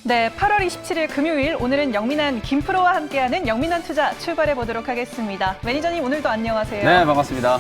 네, 8월 27일 금요일 오늘은 영민한 김프로와 함께하는 영민한 투자 출발해 보도록 하겠습니다. 매니저님 오늘도 안녕하세요. 네, 반갑습니다.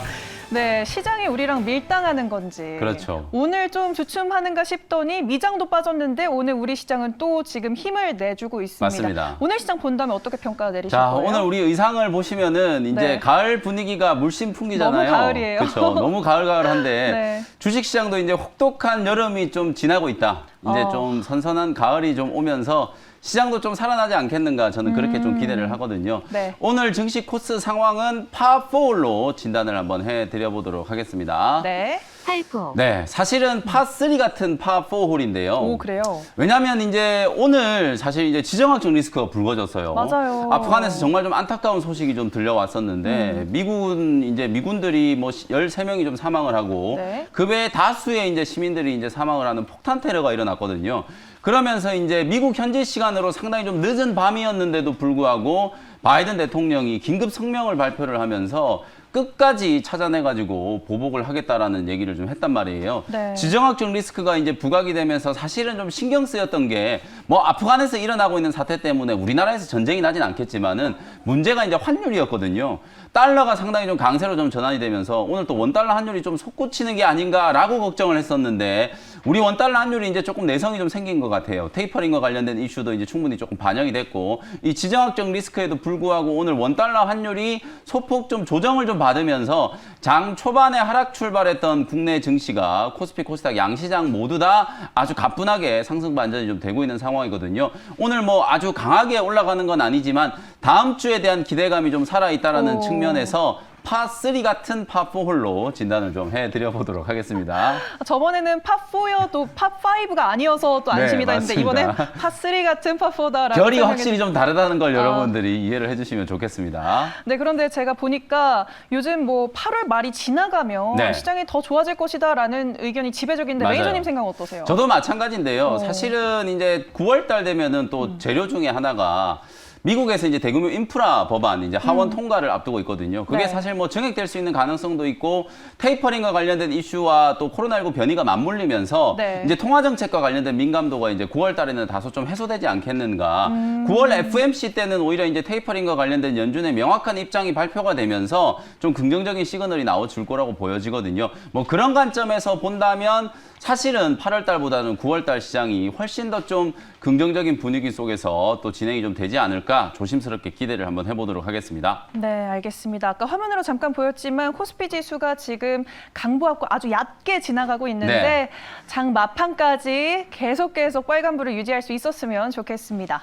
네, 시장이 우리랑 밀당하는 건지. 그렇죠. 오늘 좀 주춤하는가 싶더니 미장도 빠졌는데 오늘 우리 시장은 또 지금 힘을 내주고 있습니다. 맞습니다. 오늘 시장 본다면 어떻게 평가 내리실 자, 거예요? 오늘 우리 의상을 보시면은 이제 네. 가을 분위기가 물씬 풍기잖아요. 너무 가을이에요. 그렇죠. 너무 가을가을한데 네. 주식시장도 이제 혹독한 여름이 좀 지나고 있다. 이제 좀 선선한 가을이 좀 오면서 시장도 좀 살아나지 않겠는가 저는 그렇게 좀 기대를 하거든요. 네. 오늘 증시 코스 상황은 파4홀로 진단을 한번 해드려 보도록 하겠습니다. 네. 팔포. 네, 사실은 파3 같은 파4홀인데요. 오, 그래요? 왜냐하면 이제 오늘 사실 이제 지정학적 리스크가 불거졌어요. 맞아요. 아프간에서 정말 좀 안타까운 소식이 좀 들려왔었는데 미군들이 뭐 13명이 좀 사망을 하고 네. 그 외에 다수의 이제 시민들이 이제 사망을 하는 폭탄 테러가 일어났거든요. 그러면서 이제 미국 현지 시간으로 상당히 좀 늦은 밤이었는데도 불구하고 바이든 대통령이 긴급 성명을 발표를 하면서 끝까지 찾아내가지고 보복을 하겠다라는 얘기를 좀 했단 말이에요. 네. 지정학적 리스크가 이제 부각이 되면서 사실은 좀 신경 쓰였던 게 뭐 아프간에서 일어나고 있는 사태 때문에 우리나라에서 전쟁이 나진 않겠지만은 문제가 이제 환율이었거든요. 달러가 상당히 좀 강세로 좀 전환이 되면서 오늘 또 원달러 환율이 좀 솟구치는 게 아닌가라고 걱정을 했었는데 우리 원달러 환율이 이제 조금 내성이 좀 생긴 것 같아요. 테이퍼링과 관련된 이슈도 이제 충분히 조금 반영이 됐고 이 지정학적 리스크에도 불구하고 오늘 원달러 환율이 소폭 좀 조정을 좀 받으면서 장 초반에 하락 출발했던 국내 증시가 코스피, 코스닥 양시장 모두 다 아주 가뿐하게 상승 반전이 좀 되고 있는 상황이거든요. 오늘 뭐 아주 강하게 올라가는 건 아니지만 다음 주에 대한 기대감이 좀 살아있다라는 측면에서 파3 같은 파4홀로 진단을 좀 해드려 보도록 하겠습니다. 저번에는 파4여도 파5가 아니어서 또 안심이 네, 됐는데 이번엔 맞습니다. 파3 같은 파4다라고 결이 확실히 좀 다르다는 걸 여러분들이 이해를 해주시면 좋겠습니다. 네, 그런데 제가 보니까 요즘 뭐 8월 말이 지나가면 네. 시장이 더 좋아질 것이다라는 의견이 지배적인데 맞아요. 매니저님 생각은 어떠세요? 저도 마찬가지인데요. 사실은 이제 9월 달 되면은 또 재료 중에 하나가 미국에서 이제 대규모 인프라 법안 이제 하원 통과를 앞두고 있거든요. 그게 네. 사실 뭐 증액될 수 있는 가능성도 있고 테이퍼링과 관련된 이슈와 또 코로나19 변이가 맞물리면서 네. 이제 통화 정책과 관련된 민감도가 이제 9월 달에는 다소 좀 해소되지 않겠는가. 9월 FMC 때는 오히려 이제 테이퍼링과 관련된 연준의 명확한 입장이 발표가 되면서 좀 긍정적인 시그널이 나와줄 거라고 보여지거든요. 뭐 그런 관점에서 본다면 사실은 8월 달보다는 9월 달 시장이 훨씬 더 좀 긍정적인 분위기 속에서 또 진행이 좀 되지 않을까 조심스럽게 기대를 한번 해보도록 하겠습니다. 네, 알겠습니다. 아까 화면으로 잠깐 보였지만 코스피 지수가 지금 강보합과 아주 얕게 지나가고 있는데 네. 장 마판까지 계속 빨간불을 유지할 수 있었으면 좋겠습니다.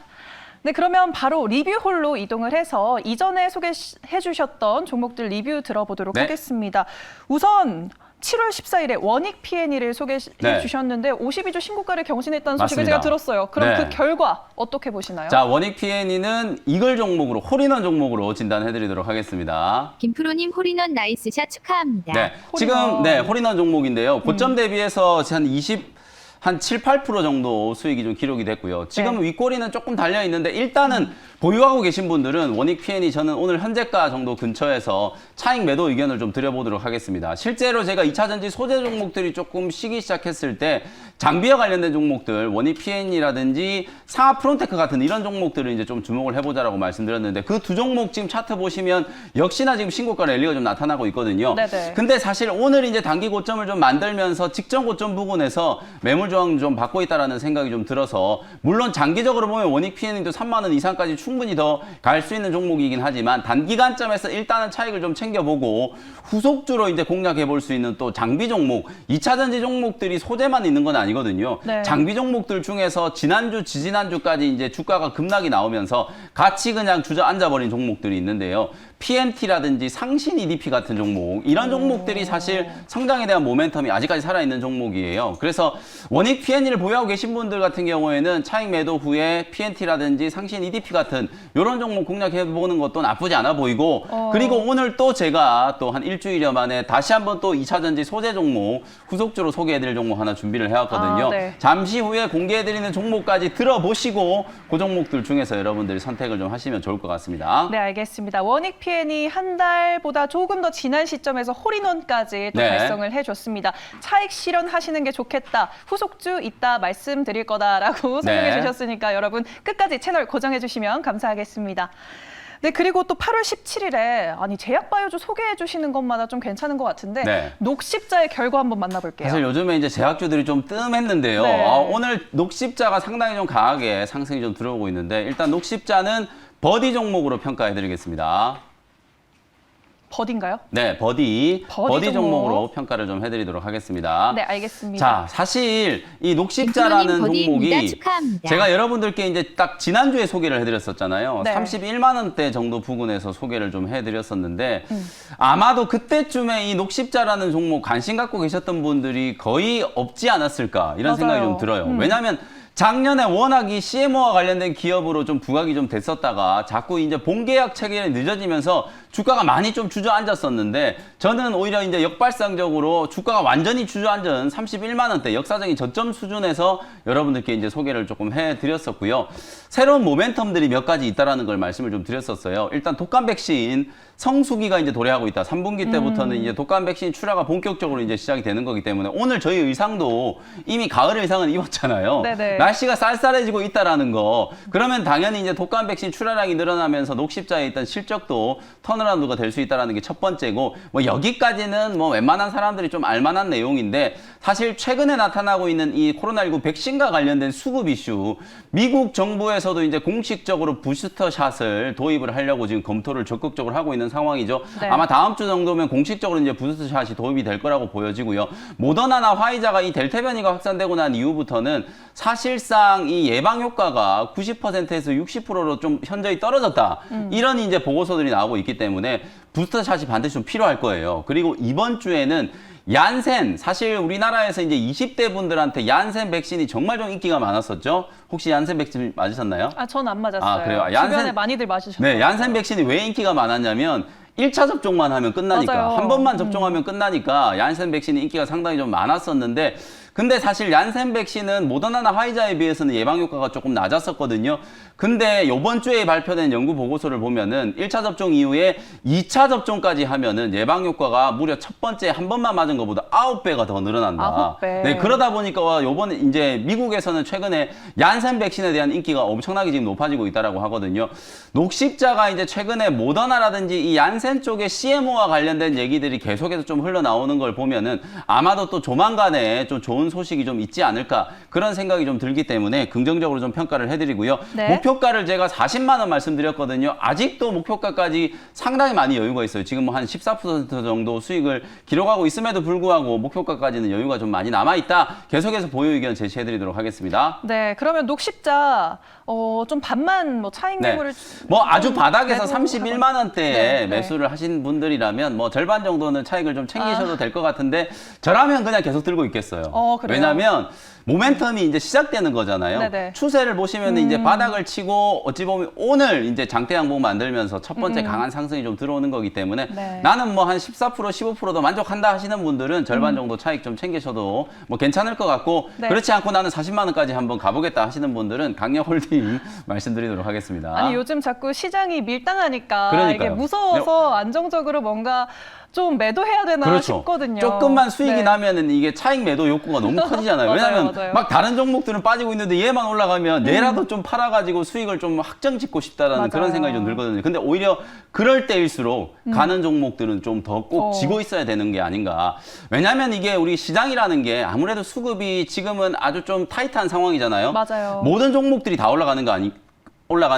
네, 그러면 바로 리뷰홀로 이동을 해서 이전에 소개해 주셨던 종목들 리뷰 들어보도록 네. 하겠습니다. 우선 7월 14일에 원익 P&E를 소개해 네. 주셨는데 52주 신고가를 경신했다는 소식을 맞습니다. 제가 들었어요. 그럼 네. 그 결과 어떻게 보시나요? 자, 원익 P&E는 이글 종목으로 홀인원 종목으로 진단해드리도록 하겠습니다. 김프로님 홀인원 나이스샷 축하합니다. 네, 홀인원. 지금 네 홀인원 종목인데요. 고점 대비해서 한 7, 8% 정도 수익이 좀 기록이 됐고요. 지금 네. 윗꼬리는 조금 달려 있는데 일단은 보유하고 계신 분들은 원익 P&E 저는 오늘 현재가 정도 근처에서 차익 매도 의견을 좀 드려보도록 하겠습니다. 실제로 제가 2차 전지 소재 종목들이 조금 쉬기 시작했을 때 장비와 관련된 종목들 원익 P&E라든지 상하 프론테크 같은 이런 종목들을 이제 좀 주목을 해보자라고 말씀드렸는데 그 두 종목 지금 차트 보시면 역시나 지금 신고가 랠리가 좀 나타나고 있거든요. 네네. 근데 사실 오늘 이제 단기 고점을 좀 만들면서 직전 고점 부근에서 매물 저항 좀 받고 있다라는 생각이 좀 들어서 물론 장기적으로 보면 원익 P&E도 3만 원 이상까지 충분히 더 갈 수 있는 종목이긴 하지만 단기간점에서 일단은 차익을 좀 챙겨보고 후속주로 이제 공략해 볼 수 있는 또 장비 종목, 2차 전지 종목들이 소재만 있는 건 아니거든요. 네. 장비 종목들 중에서 지난주, 지지난주까지 이제 주가가 급락이 나오면서 같이 그냥 주저앉아버린 종목들이 있는데요. PNT라든지 상신 EDP 같은 종목, 이런 종목들이 사실 성장에 대한 모멘텀이 아직까지 살아있는 종목이에요. 그래서 원익 P&E를 보유하고 계신 분들 같은 경우에는 차익 매도 후에 PNT라든지 상신 EDP 같은 이런 종목 공략해보는 것도 나쁘지 않아 보이고 그리고 오늘 또 제가 또 한 일주일여 만에 다시 한번 또 2차 전지 소재 종목 후속주로 소개해드릴 종목 하나 준비를 해왔거든요. 네. 잠시 후에 공개해드리는 종목까지 들어보시고 그 종목들 중에서 여러분들이 선택을 좀 하시면 좋을 것 같습니다. 네, 알겠습니다. 원익 P&E 하이겐이 한 달보다 조금 더 지난 시점에서 홀인원까지 또 네. 달성을 해줬습니다. 차익 실현하시는 게 좋겠다. 후속주 이따 말씀드릴 거다라고 설명해 네. 주셨으니까 여러분 끝까지 채널 고정해 주시면 감사하겠습니다. 네, 그리고 또 8월 17일에 아니 제약바이오주 소개해 주시는 것마다 좀 괜찮은 것 같은데 네. 녹십자의 결과 한번 만나볼게요. 사실 요즘에 이제 제약주들이 좀 뜸했는데요. 네. 오늘 녹십자가 상당히 좀 강하게 상승이 좀 들어오고 있는데 일단 녹십자는 버디 종목으로 평가해드리겠습니다. 버디인가요? 네, 버디 버디 종목으로 평가를 좀 해드리도록 하겠습니다. 네, 알겠습니다. 자, 사실 이 녹십자라는 빅프로님 종목이 버디입니다. 축하합니다. 제가 여러분들께 이제 딱 지난주에 소개를 해드렸었잖아요. 네. 31만 원대 정도 부근에서 소개를 좀 해드렸었는데 아마도 그때쯤에 이 녹십자라는 종목 관심 갖고 계셨던 분들이 거의 없지 않았을까 이런 맞아요. 생각이 좀 들어요. 왜냐하면 작년에 워낙 이 CMO와 관련된 기업으로 좀 부각이 좀 됐었다가 자꾸 이제 본계약 체결이 늦어지면서 주가가 많이 좀 주저앉았었는데 저는 오히려 이제 역발상적으로 주가가 완전히 주저앉은 31만 원대 역사적인 저점 수준에서 여러분들께 이제 소개를 조금 해드렸었고요. 새로운 모멘텀들이 몇 가지 있다라는 걸 말씀을 좀 드렸었어요. 일단 독감 백신 성수기가 이제 도래하고 있다. 3분기 때부터는 이제 독감 백신 출하가 본격적으로 이제 시작이 되는 거기 때문에 오늘 저희 의상도 이미 가을 의상은 입었잖아요. 네네. 날씨가 쌀쌀해지고 있다라는 거. 그러면 당연히 이제 독감 백신 출하량이 늘어나면서 녹십자에 있던 실적도 턴어라운드가 될 수 있다라는 게 첫 번째고 뭐 여기까지는 뭐 웬만한 사람들이 좀 알만한 내용인데 사실 최근에 나타나고 있는 이 코로나19 백신과 관련된 수급 이슈 미국 정부에서도 이제 공식적으로 부스터 샷을 도입을 하려고 지금 검토를 적극적으로 하고 있는 상황이죠. 네. 아마 다음 주 정도면 공식적으로 이제 부스터 샷이 도입이 될 거라고 보여지고요. 모더나나 화이자가 이 델타 변이가 확산되고 난 이후부터는 사실상 이 예방 효과가 90%에서 60%로 좀 현저히 떨어졌다. 이런 이제 보고서들이 나오고 있기 때문에 부스터 샷이 반드시 좀 필요할 거예요. 그리고 이번 주에는 얀센, 사실 우리나라에서 이제 20대 분들한테 얀센 백신이 정말 좀 인기가 많았었죠. 혹시 얀센 백신 맞으셨나요? 아, 전 안 맞았어요. 아, 그래요? 주변에 많이들 맞으셨어요. 네, 얀센 백신이 왜 인기가 많았냐면 1차 접종만 하면 끝나니까 맞아요. 한 번만 접종하면 끝나니까 얀센 백신이 인기가 상당히 좀 많았었는데 근데 사실 얀센 백신은 모더나나 화이자에 비해서는 예방 효과가 조금 낮았었거든요. 근데 이번 주에 발표된 연구 보고서를 보면은 1차 접종 이후에 2차 접종까지 하면은 예방 효과가 무려 첫 번째 한 번만 맞은 것보다 9배가 더 늘어난다. 9배. 네, 그러다 보니까 요번에 이제 미국에서는 최근에 얀센 백신에 대한 인기가 엄청나게 지금 높아지고 있다라고 하거든요. 녹십자가 이제 최근에 모더나라든지 이 얀센 쪽의 CMO와 관련된 얘기들이 계속해서 좀 흘러나오는 걸 보면은 아마도 또 조만간에 좀 좋은 소식이 좀 있지 않을까 그런 생각이 좀 들기 때문에 긍정적으로 좀 평가를 해드리고요. 네. 목표가를 제가 40만 원 말씀드렸거든요. 아직도 목표가까지 상당히 많이 여유가 있어요. 지금 뭐 한 14% 정도 수익을 기록하고 있음에도 불구하고 목표가까지는 여유가 좀 많이 남아있다. 계속해서 보유 의견 제시해드리도록 하겠습니다. 네, 그러면 녹십자 좀 반만 뭐 차익 네. 매물을 뭐 아주 바닥에서 매도하고 31만 원대에 네, 네. 매수를 하신 분들이라면 뭐 절반 정도는 차익을 좀 챙기셔도 될 것 같은데 저라면 그냥 계속 들고 있겠어요. 그래요? 왜냐하면 모멘텀이 이제 시작되는 거잖아요. 네네. 추세를 보시면 이제 바닥을 치고 어찌 보면 오늘 이제 장대 양봉 만들면서 첫 번째 강한 상승이 좀 들어오는 거기 때문에 네. 나는 뭐 한 14% 15%도 만족한다 하시는 분들은 절반 정도 차익 좀 챙기셔도 뭐 괜찮을 것 같고 네. 그렇지 않고 나는 40만 원까지 한번 가보겠다 하시는 분들은 강력홀딩 말씀드리도록 하겠습니다. 아니 요즘 자꾸 시장이 밀당하니까 그러니까요. 이게 무서워서 안정적으로 뭔가 좀 매도해야 되나 그렇죠. 싶거든요. 조금만 수익이 네. 나면은 이게 차익 매도 욕구가 너무 커지잖아요. 맞아요, 왜냐하면 맞아요. 막 다른 종목들은 빠지고 있는데 얘만 올라가면 얘라도 좀 팔아가지고 수익을 좀 확정 짓고 싶다라는 맞아요. 그런 생각이 좀 들거든요. 근데 오히려 그럴 때일수록 가는 종목들은 좀 더 꼭 지고 있어야 되는 게 아닌가. 왜냐하면 이게 우리 시장이라는 게 아무래도 수급이 지금은 아주 좀 타이트한 상황이잖아요. 맞아요. 모든 종목들이 다 올라가는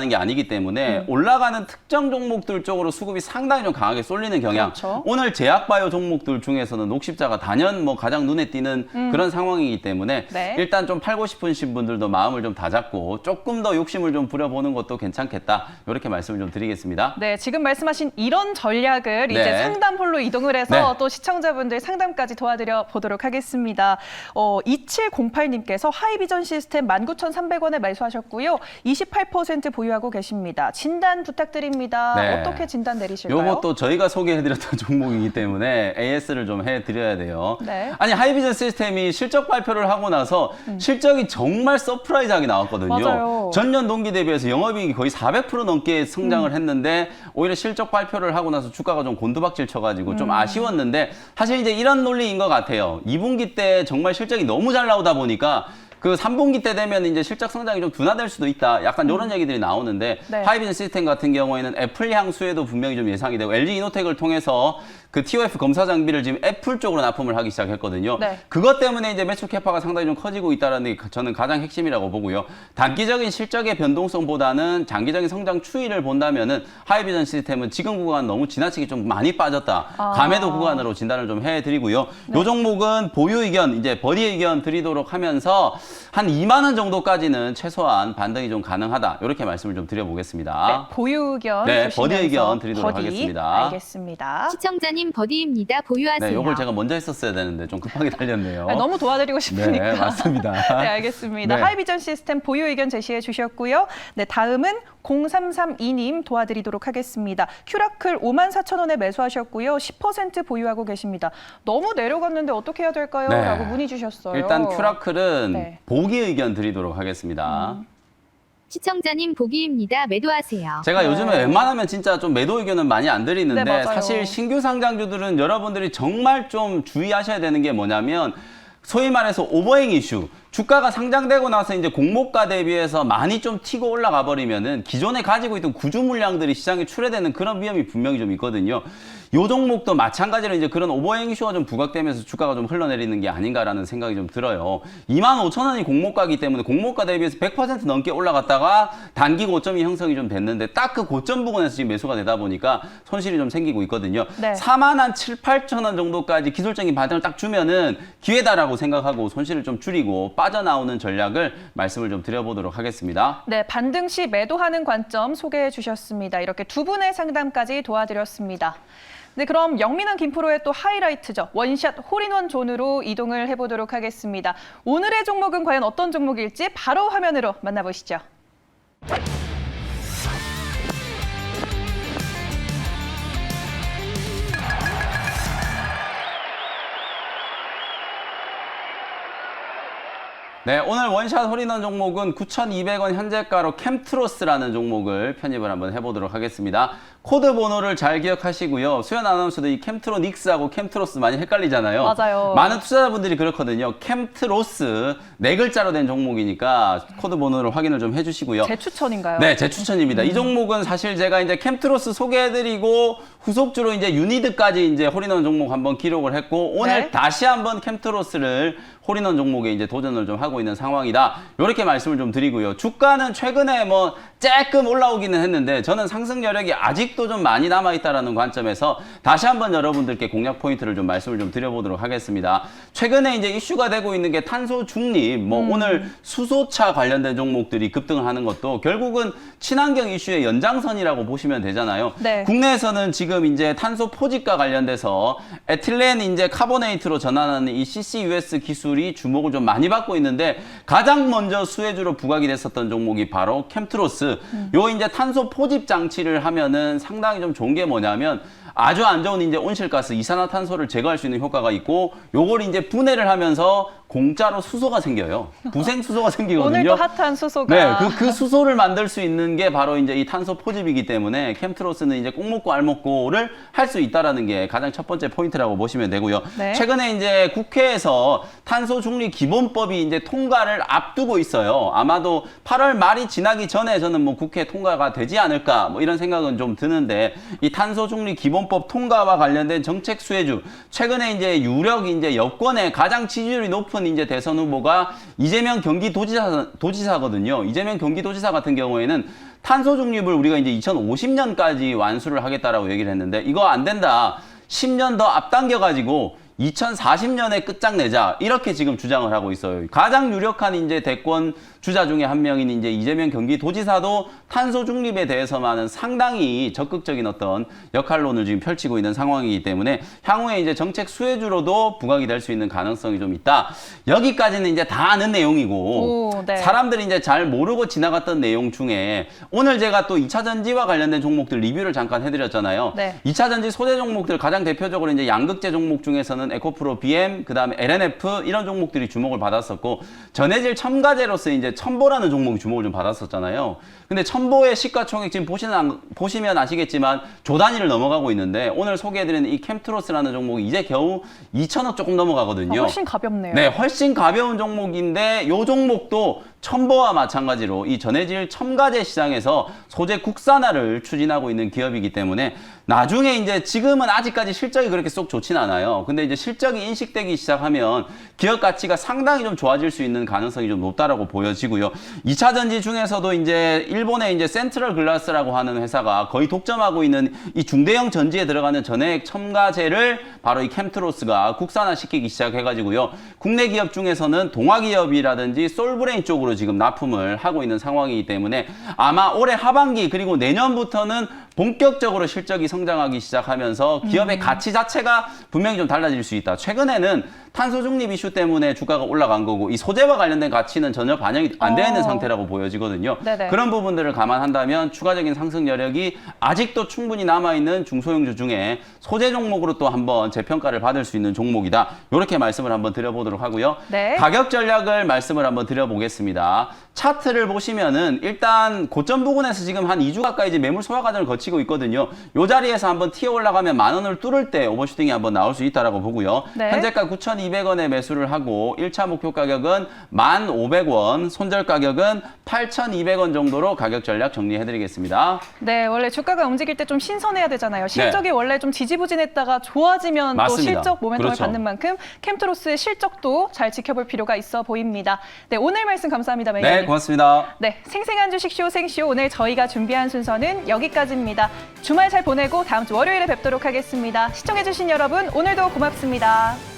게 아니기 때문에 올라가는 특정 종목들 쪽으로 수급이 상당히 좀 강하게 쏠리는 경향. 그렇죠. 오늘 제약바이오 종목들 중에서는 녹십자가 단연 뭐 가장 눈에 띄는 그런 상황이기 때문에 네. 일단 좀 팔고 싶으신 분들도 마음을 좀 다잡고 조금 더 욕심을 좀 부려보는 것도 괜찮겠다. 이렇게 말씀을 좀 드리겠습니다. 네, 지금 말씀하신 이런 전략을 이제 네. 상담홀로 이동을 해서 네. 또 시청자분들 상담까지 도와드려 보도록 하겠습니다. 2708님께서 하이비전 시스템 19,300원에 매수하셨고요. 28% 20% 보유하고 계십니다. 진단 부탁드립니다. 네. 어떻게 진단 내리실까요? 요것도 저희가 소개해드렸던 종목이기 때문에 AS를 좀 해드려야 돼요. 네. 아니 하이비전 시스템이 실적 발표를 하고 나서 실적이 정말 서프라이즈하게 나왔거든요. 맞아요. 전년 동기 대비해서 영업이익이 거의 400% 넘게 성장을 했는데 오히려 실적 발표를 하고 나서 주가가 좀 곤두박질 쳐가지고 좀 아쉬웠는데 사실 이제 이런 논리인 것 같아요. 2분기 때 정말 실적이 너무 잘 나오다 보니까 그 3분기 때 되면 이제 실적 성장이 좀 둔화될 수도 있다. 약간 이런 얘기들이 나오는데 네. 하이비전 시스템 같은 경우에는 애플 향수에도 분명히 좀 예상이 되고 LG 이노텍을 통해서 그 TOF 검사 장비를 지금 애플 쪽으로 납품을 하기 시작했거든요. 네. 그것 때문에 이제 매출 캐파가 상당히 좀 커지고 있다는 게 저는 가장 핵심이라고 보고요. 단기적인 실적의 변동성보다는 장기적인 성장 추이를 본다면은 하이비전 시스템은 지금 구간 너무 지나치게 좀 많이 빠졌다. 감해도 구간으로 진단을 좀 해드리고요. 요 종목은 보유 의견, 이제 버리 의견 드리도록 하면서 한 2만 원 정도까지는 최소한 반등이 좀 가능하다. 이렇게 말씀을 좀 드려보겠습니다. 네, 보유 의견 네, 주시면서 버디 의견 드리도록 버디. 하겠습니다. 알겠습니다. 시청자님 버디입니다. 보유하세요. 네, 요걸 제가 먼저 했었어야 되는데 좀 급하게 달렸네요. 아니, 너무 도와드리고 싶으니까. 네, 맞습니다. 네, 알겠습니다. 네. 하이비전 시스템 보유 의견 제시해 주셨고요. 네, 다음은 0332님 도와드리도록 하겠습니다. 큐라클 54,000원에 매수하셨고요. 10% 보유하고 계십니다. 너무 내려갔는데 어떻게 해야 될까요? 네. 라고 문의 주셨어요. 일단 큐라클은 네. 보기 의견 드리도록 하겠습니다. 시청자님 보기입니다. 매도하세요. 제가 네. 요즘에 웬만하면 진짜 좀 매도 의견은 많이 안 드리는데 네, 맞아요. 사실 신규 상장주들은 여러분들이 정말 좀 주의하셔야 되는 게 뭐냐면 소위 말해서 오버행 이슈. 주가가 상장되고 나서 이제 공모가 대비해서 많이 좀 튀고 올라가 버리면은 기존에 가지고 있던 구주 물량들이 시장에 출회되는 그런 위험이 분명히 좀 있거든요. 요 종목도 마찬가지로 이제 그런 오버행 이슈가 좀 부각되면서 주가가 좀 흘러내리는 게 아닌가라는 생각이 좀 들어요. 25,000원이 공모가이기 때문에 공모가 대비해서 100% 넘게 올라갔다가 단기 고점이 형성이 좀 됐는데 딱 그 고점 부근에서 지금 매수가 되다 보니까 손실이 좀 생기고 있거든요. 네. 4만 한 7, 8,000원 정도까지 기술적인 반등을 딱 주면은 기회다라고 생각하고 손실을 좀 줄이고 빠져나오는 전략을 말씀을 좀 드려보도록 하겠습니다. 네, 반등 시 매도하는 관점 소개해 주셨습니다. 이렇게 두 분의 상담까지 도와드렸습니다. 네, 그럼 영민한 김프로의 또 하이라이트죠. 원샷 홀인원 존으로 이동을 해보도록 하겠습니다. 오늘의 종목은 과연 어떤 종목일지 바로 화면으로 만나보시죠. 네, 오늘 원샷 홀인원 종목은 9,200원 현재가로 캠트로스라는 종목을 편입을 한번 해보도록 하겠습니다. 코드 번호를 잘 기억하시고요. 수연 아나운서도 이 캠트로닉스하고 캠트로스 많이 헷갈리잖아요. 맞아요. 많은 투자자분들이 그렇거든요. 캠트로스 네 글자로 된 종목이니까 코드 번호를 확인을 좀 해주시고요. 제 추천인가요? 네, 제 추천입니다. 이 종목은 사실 제가 이제 캠트로스 소개해드리고 후속주로 이제 유니드까지 이제 홀인원 종목 한번 기록을 했고 오늘 네. 다시 한번 캠트로스를 홀인원 종목에 이제 도전을 좀 하고 있는 상황이다. 이렇게 말씀을 좀 드리고요. 주가는 최근에 뭐 조금 올라오기는 했는데 저는 상승 여력이 아직도 좀 많이 남아있다라는 관점에서 다시 한번 여러분들께 공략 포인트를 좀 말씀을 좀 드려보도록 하겠습니다. 최근에 이제 이슈가 되고 있는 게 탄소 중립, 뭐 오늘 수소차 관련된 종목들이 급등을 하는 것도 결국은 친환경 이슈의 연장선이라고 보시면 되잖아요. 네. 국내에서는 지금 이제 탄소 포집과 관련돼서 에틸렌 이제 카보네이트로 전환하는 이 CCUS 기술이 주목을 좀 많이 받고 있는데 가장 먼저 수혜주로 부각이 됐었던 종목이 바로 캠트로스. 요 이제 탄소 포집 장치를 하면은 상당히 좀 좋은 게 뭐냐면 아주 안 좋은 이제 온실가스 이산화탄소를 제거할 수 있는 효과가 있고 요걸 이제 분해를 하면서 공짜로 수소가 생겨요. 부생 수소가 생기거든요. 오늘도 핫한 수소가. 네, 그 수소를 만들 수 있는 게 바로 이제 이 탄소 포집이기 때문에 캠트로스는 이제 꼭 먹고 알 먹고를 할 수 있다라는 게 가장 첫 번째 포인트라고 보시면 되고요. 네. 최근에 이제 국회에서 탄소 중립 기본법이 이제 통과를 앞두고 있어요. 아마도 8월 말이 지나기 전에 저는 뭐 국회 통과가 되지 않을까 뭐 이런 생각은 좀 드는데 이 탄소 중립 기본법 통과와 관련된 정책 수혜주 최근에 이제 유력 이제 여권의 가장 지지율이 높은 이제 대선 후보가 이재명 경기도지사거든요. 이재명 경기도지사 같은 경우에는 탄소 중립을 우리가 이제 2050년까지 완수를 하겠다라고 얘기를 했는데 이거 안 된다. 10년 더 앞당겨 가지고 2040년에 끝장내자 이렇게 지금 주장을 하고 있어요. 가장 유력한 이제 대권 주자 중에 한 명인 이제 이재명 경기도지사도 탄소 중립에 대해서만은 상당히 적극적인 어떤 역할론을 지금 펼치고 있는 상황이기 때문에 향후에 이제 정책 수혜주로도 부각이 될 수 있는 가능성이 좀 있다. 여기까지는 이제 다 아는 내용이고 오, 네. 사람들이 이제 잘 모르고 지나갔던 내용 중에 오늘 제가 또 2차 전지와 관련된 종목들 리뷰를 잠깐 해드렸잖아요. 네. 2차 전지 소재 종목들 가장 대표적으로 이제 양극재 종목 중에서는 에코프로 BM, 그다음에 LNF 이런 종목들이 주목을 받았었고 전해질 첨가제로서 이제 첨보라는 종목이 주목을 좀 받았었잖아요. 근데 첨보의 시가총액 지금 보시면 아시겠지만 조 단위를 넘어가고 있는데 오늘 소개해드리는 이 캠트로스라는 종목이 이제 겨우 2천억 조금 넘어가거든요. 훨씬 가볍네요. 네, 훨씬 가벼운 종목인데 이 종목도 첨보와 마찬가지로 이 전해질 첨가제 시장에서 소재 국산화를 추진하고 있는 기업이기 때문에 나중에 이제 지금은 아직까지 실적이 그렇게 쏙 좋진 않아요. 근데 이제 실적이 인식되기 시작하면 기업 가치가 상당히 좀 좋아질 수 있는 가능성이 좀 높다라고 보여지고요. 2차 전지 중에서도 이제 일본의 이제 센트럴 글라스라고 하는 회사가 거의 독점하고 있는 이 중대형 전지에 들어가는 전해액 첨가제를 바로 이 캠트로스가 국산화시키기 시작해가지고요. 국내 기업 중에서는 동화기업이라든지 솔브레인 쪽으로 지금 납품을 하고 있는 상황이기 때문에 아마 올해 하반기 그리고 내년부터는 본격적으로 실적이 성장하기 시작하면서 기업의 가치 자체가 분명히 좀 달라질 수 있다. 최근에는 탄소 중립 이슈 때문에 주가가 올라간 거고 이 소재와 관련된 가치는 전혀 반영이 안 되어 있는 상태라고 보여지거든요. 네네. 그런 부분들을 감안한다면 추가적인 상승 여력이 아직도 충분히 남아있는 중소형주 중에 소재 종목으로 또 한번 재평가를 받을 수 있는 종목이다. 이렇게 말씀을 한번 드려보도록 하고요. 네. 가격 전략을 말씀을 한번 드려보겠습니다. 차트를 보시면은 일단 고점 부근에서 지금 한 2주 가까이 이제 매물 소화 과정을 거치고 있거든요. 이 자리에서 한번 튀어 올라가면 10,000원을 뚫을 때 오버슈팅이 한번 나올 수 있다라고 보고요. 네. 현재가 9,200원에 매수를 하고 1차 목표 가격은 1,500원, 손절 가격은 8,200원 정도로 가격 전략 정리해드리겠습니다. 네, 원래 주가가 움직일 때 좀 신선해야 되잖아요. 실적이 네. 원래 좀 지지부진했다가 좋아지면 맞습니다. 또 실적 모멘텀을 그렇죠. 받는 만큼 캠트로스의 실적도 잘 지켜볼 필요가 있어 보입니다. 네, 오늘 말씀 감사합니다, 매니저님. 네, 고맙습니다. 네, 생생한 주식쇼 생쇼 오늘 저희가 준비한 순서는 여기까지입니다. 주말 잘 보내고 다음 주 월요일에 뵙도록 하겠습니다. 시청해주신 여러분 오늘도 고맙습니다.